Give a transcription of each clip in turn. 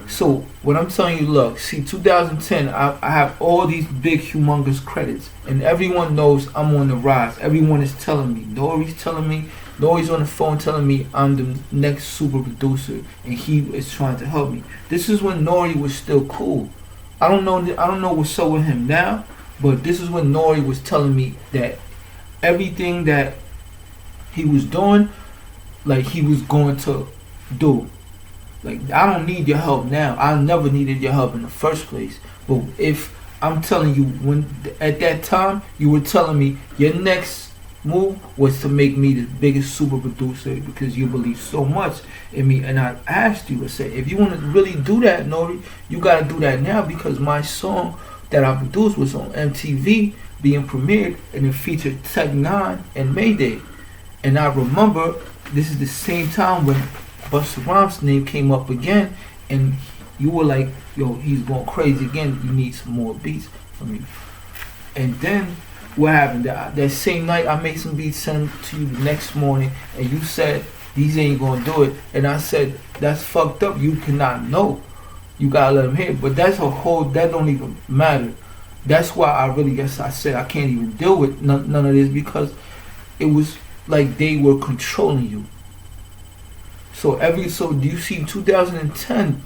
So what I'm telling you, look, see, 2010, I have all these big, humongous credits, and everyone knows I'm on the rise. Everyone is telling me. Nori's telling me. Nori's on the phone telling me I'm the next super producer, and he is trying to help me. This is when Nori was still cool. I don't know. I don't know what's up with him now, but this is when Nori was telling me that everything that he was doing, like he was going to do. Like, I don't need your help now. I never needed your help in the first place. But if I'm telling you, when at that time you were telling me your next move was to make me the biggest super producer because you believe so much in me, and I asked you, I said, if you want to really do that, Nori, you gotta do that now, because my song that I produced was on MTV being premiered, and it featured Tech Nine and Mayday. And I remember this is the same time when Busta Rhymes' name came up again, and you were like, yo, he's going crazy again, you need some more beats from me. And then what happened? That same night I made some beats, sent them to you the next morning, and you said these ain't gonna do it. And I said, that's fucked up, you cannot know, you gotta let them hear it. But that's a whole, that don't even matter. That's why I really guess I said I can't even deal with none of this, because it was like they were controlling you. So do you see 2010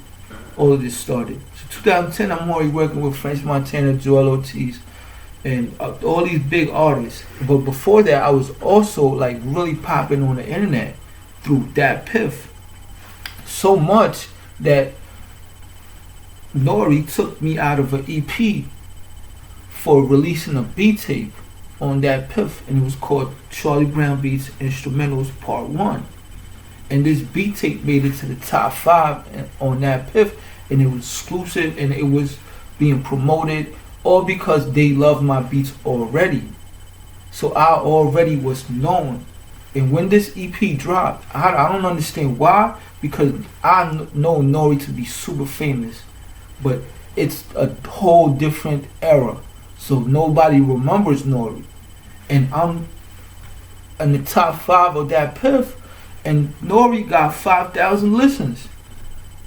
all of this started. So 2010 I'm already working with French Montana, Joel Ortiz, and all these big artists. But before that I was also like really popping on the internet through that Piff. So much that Nori took me out of an EP for releasing a beat tape on that Piff, and it was called Charli Brown Beatz Instrumentals Part 1. And this beat tape made it to the top 5 on that Piff, and it was exclusive, and it was being promoted, all because they loved my beats already. So I already was known. And when this EP dropped, I don't understand why, because I know Nori to be super famous, but it's a whole different era. So nobody remembers Nori. And I'm in the top 5 of that Piff, and Nori got 5,000 listens.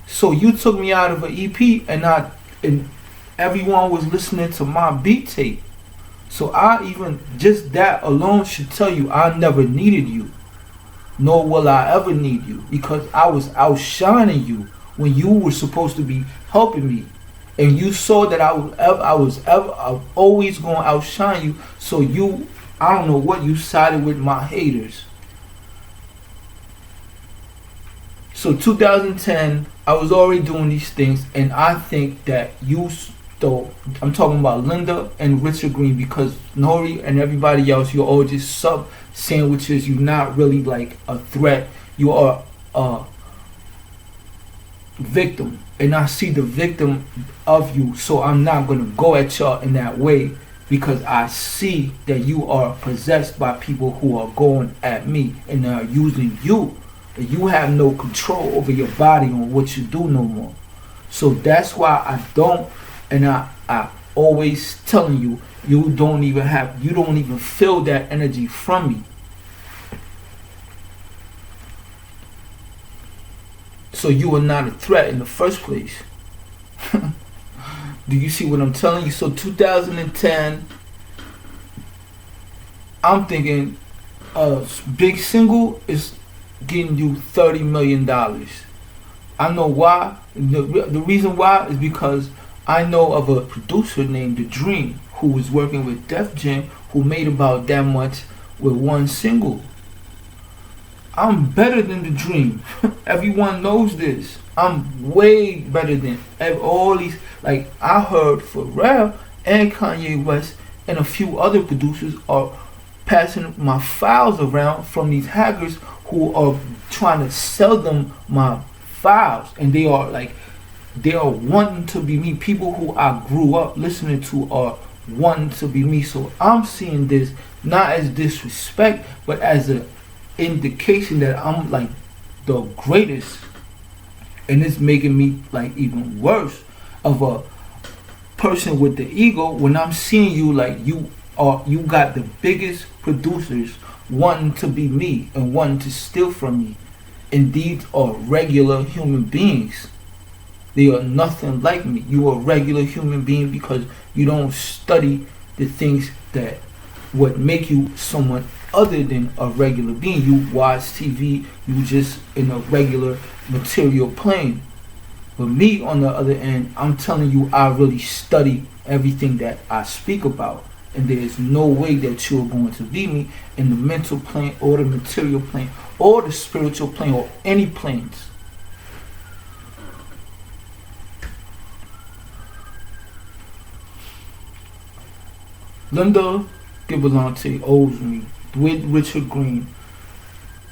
So you took me out of an EP, and everyone was listening to my beat tape. So I even, just that alone should tell you I never needed you, nor will I ever need you, because I was outshining you when you were supposed to be helping me. And you saw that I was always going to outshine you. So you, I don't know what, you sided with my haters. So 2010, I was already doing these things, and I think that you stole. I'm talking about Linda and Richard Green, because Nori and everybody else, you're all just sub sandwiches. You're not really like a threat. You are a victim, and I see the victim of you. So I'm not gonna go at y'all in that way, because I see that you are possessed by people who are going at me and are using you. And you have no control over your body on what you do no more. So that's why I don't, and I always telling you, you don't even feel that energy from me. So you are not a threat in the first place. Do you see what I'm telling you? So 2010, I'm thinking a big single is getting you $30 million. I know why. The reason why is because I know of a producer named The Dream who was working with Def Jam, who made about that much with one single. I'm better than The Dream. Everyone knows this. I'm way better than all these. Like, I heard Pharrell and Kanye West and a few other producers are passing my files around from these hackers who are trying to sell them my files, and they are wanting to be me. People who I grew up listening to are wanting to be me. So I'm seeing this not as disrespect, but as an indication that I'm like the greatest, and it's making me like even worse of a person with the ego when I'm seeing you like you got the biggest producers wanting to be me and wanting to steal from me, and these are regular human beings. They are nothing like me. You are a regular human being because you don't study the things that would make you someone other than a regular being. You watch TV, you just in a regular material plane. But me, on the other end, I'm telling you, I really study everything that I speak about. And there is no way that you are going to beat me in the mental plane or the material plane or the spiritual plane or any planes. Linda Gibelante owes me with Richard Green.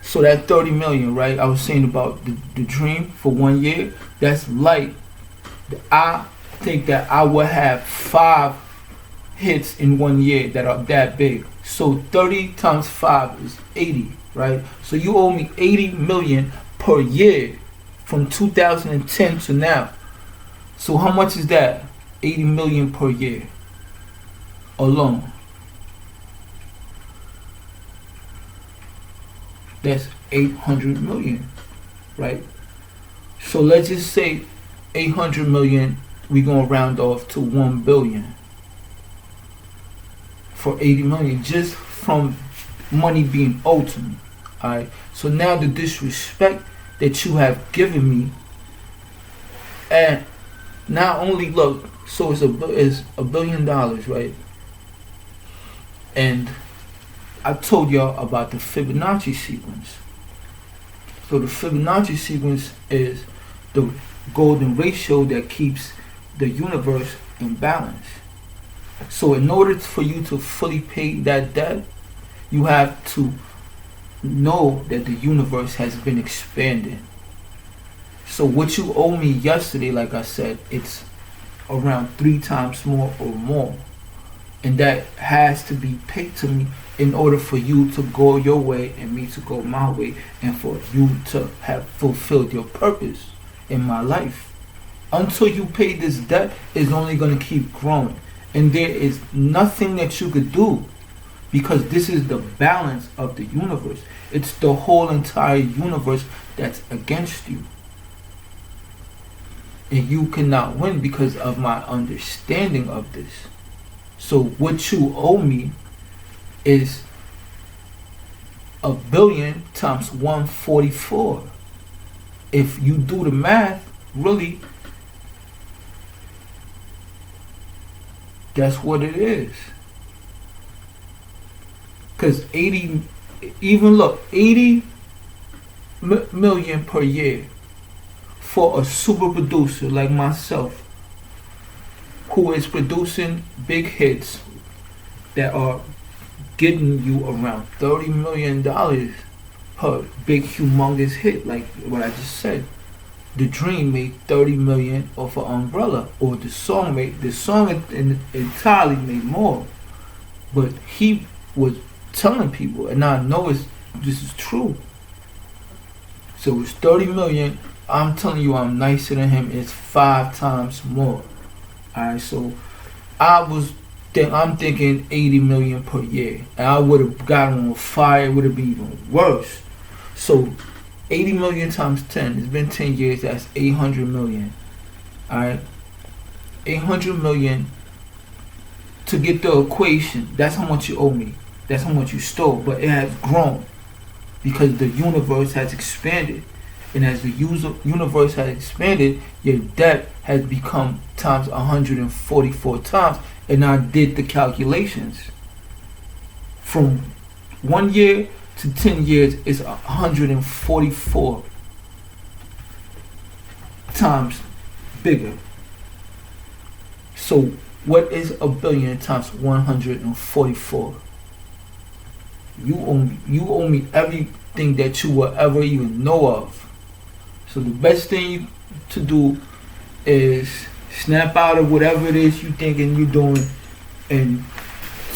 So that 30 million, right? I was saying about the dream for 1 year. That's light. I think that I would have 5 hits in 1 year that are that big. So 30 times 5 is 80, right? So you owe me 80 million per year from 2010 to now. So how much is that? 80 million per year alone. That's 800 million, right? So let's just say 800 million, we're going to round off to 1 billion for 80 million just from money being owed to me. Alright, so now the disrespect that you have given me, and not only look, so it's $1 billion, right? And I told y'all about the Fibonacci sequence. So the Fibonacci sequence is the golden ratio that keeps the universe in balance. So in order for you to fully pay that debt, you have to know that the universe has been expanding. So what you owe me yesterday, like I said, it's around 3 times more or more. And that has to be paid to me in order for you to go your way and me to go my way, and for you to have fulfilled your purpose in my life. Until you pay this debt, it's only going to keep growing. And there is nothing that you could do, because this is the balance of the universe. It's the whole entire universe that's against you. And you cannot win because of my understanding of this. So what you owe me is $1 billion times 144. If you do the math, really, that's what it is. Because 80 million per year for a super producer like myself, who is producing big hits that are getting you around $30 million per big humongous hit, like what I just said. The Dream made 30 million off of Umbrella, or the song entirely made more. But he was telling people, and I know this is true. So it's 30 million. I'm telling you, I'm nicer than him. It's 5 times more. Alright, so I'm thinking 80 million per year, and I would have gotten on fire. It would have been even worse. So 80 million times 10, it's been 10 years, that's 800 million. Alright, 800 million. To get the equation, that's how much you owe me. That's how much you stole. But it has grown because the universe has expanded. And as the universe has expanded, your debt has become times 144 times. And I did the calculations. From 1 year to 10 years is 144 times bigger. So what is $1 billion times 144? You owe me everything that you will ever even know of. So the best thing to do is snap out of whatever it is you thinking you're doing and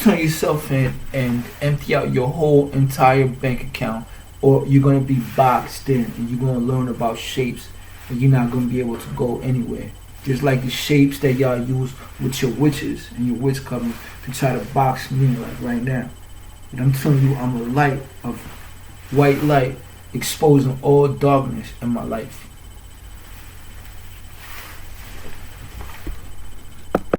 turn yourself in and empty out your whole entire bank account, or you're going to be boxed in and you're going to learn about shapes and you're not going to be able to go anywhere. Just like the shapes that y'all use with your witches and your witch covens to try to box me in, like right now. And I'm telling you, I'm a light of white light exposing all darkness in my life.